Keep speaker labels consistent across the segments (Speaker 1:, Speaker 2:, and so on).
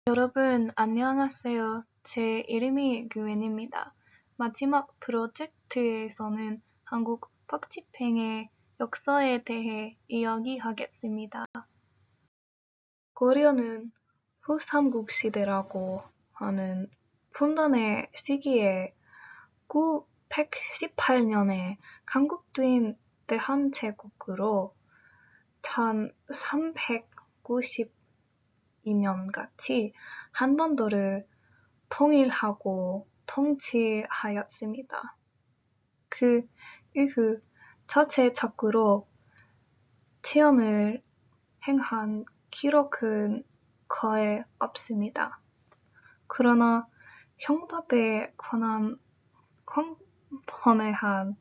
Speaker 1: 여러분, 안녕하세요. 제 이름이 규현입니다. 마지막 프로젝트에서는 한국 박치팽의 역사에 대해 이야기하겠습니다. 고려는 후삼국시대라고 하는 분단의 시기에 918년에 강국된 대한제국으로 1392년같이 한반도를 통일하고 통치하였습니다. 그 이후 자체적으로 치안을 행한 기록은 거의 없습니다. 그러나 형법에 관한 광범위한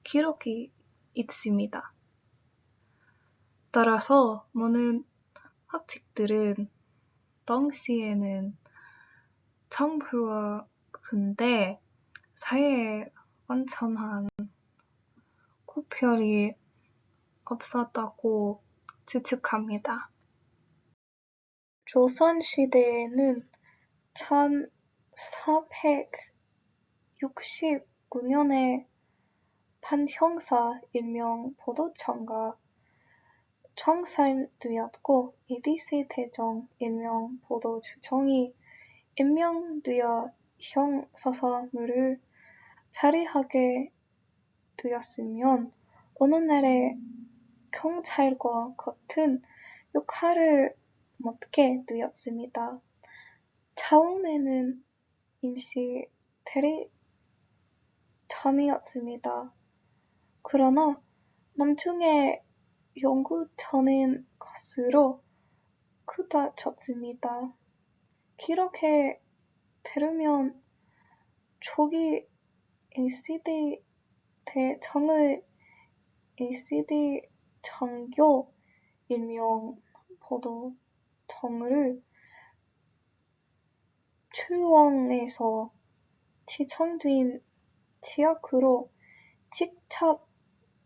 Speaker 1: 기록이 있습니다. 따라서 많은 학자들은 당시에는 정부와 군대 사이에 완전한 구별이 없었다고 추측합니다. 조선시대에는 1469년에 판형사 일명 보도청과 청산되었고 이디시 대정 일명 보도주청이 임명되어 형사사무를 자리하게 되었으면 오늘날의 경찰과 같은 역할을 맡게 되었습니다. 처음에는 임시 대리점이었습니다. 그러나 나중에 연구되는 것으로 크다졌습니다. 기록에 따르면 초기 LCD 대청을 LCD 정교 일명 보도통을 출원에서 지정된 지역으로 직접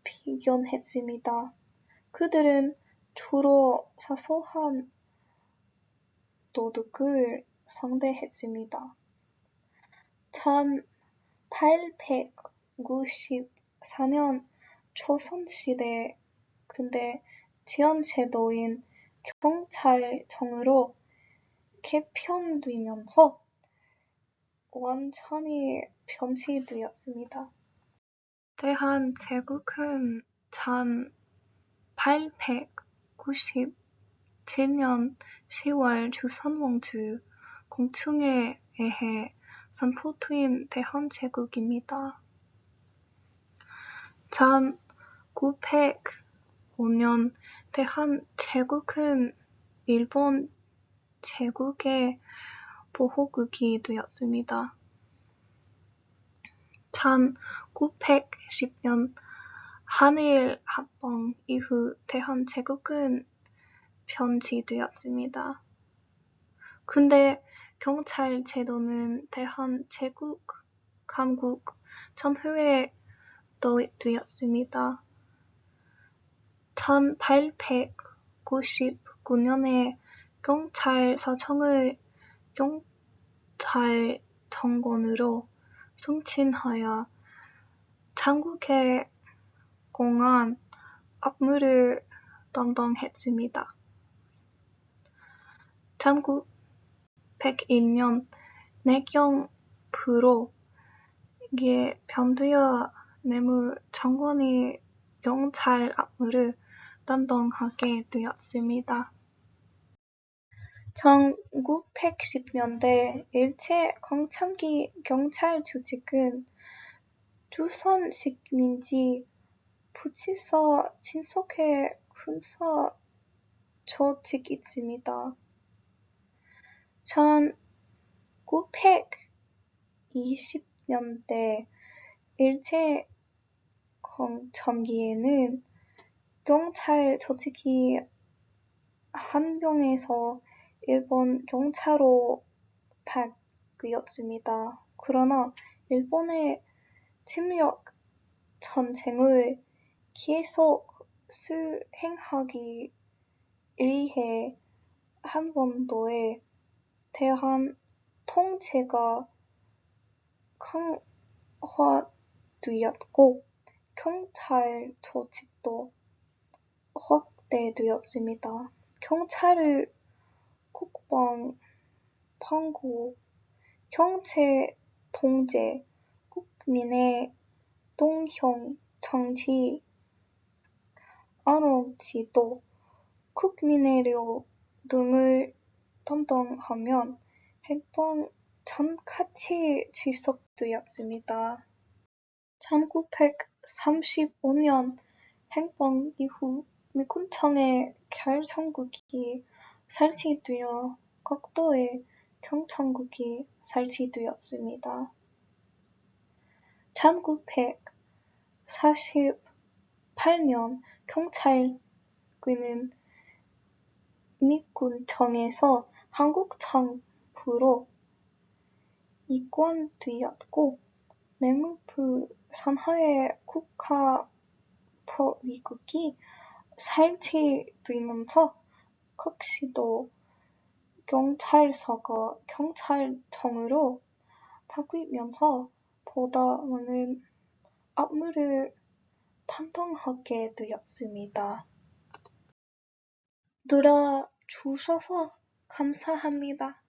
Speaker 1: 비견했습니다. 그들은 주로 사소한 도둑을 상대했습니다. 1894년 조선시대 근대 지원제도인 경찰청으로 개편되면서 완전히 변질되었습니다. 대한제국은 1897년 10월 조선왕조 공충에 의해 선포된 대한제국입니다. 1905년 대한제국은 일본 제국의 보호국이 되었습니다. 1910년 한일 합방 이후 대한제국은 변질되었습니다. 근데 경찰 제도는 대한제국 건국 전후에 도입되었습니다. 1899년에 경찰서청을 경찰정권으로 승진하여 전국의 공안 업무를 담당했습니다. 1901년 내경부로 개편되어 내무장관이 경찰 업무를 담당하게 되었습니다. 1910년대 일제 강점기 경찰 조직은 조선식민지 부치서 친속의 군사 조직이었습니다. 1920년대 일제 강점기에는 경찰 조직이 한병에서 일본 경찰로 바뀌었습니다. 그러나 일본의 침략 전쟁을 계속 수행하기 위해 한반도에 대한 통제가 강화되었고 경찰 조직도 확대되었습니다. 경찰을 국방, 방구, 경제, 통제, 국민의 동형, 정치, 안원지도, 국민의료 등을 담당하면 행방 전 같이 지속되었습니다. 1935년 행방 이후 미군청의 결정국이 설치되어 각도의 경찰국이 설치되었습니다. 1948년 경찰국은 미군청에서 한국정부로 이관되었고 내무부 산하의 국가보위국이 설치되면서 거기도 경찰서가 경찰청으로 바뀌면서 보다 많은 업무를 담당하게 되었습니다. 들어주셔서 감사합니다.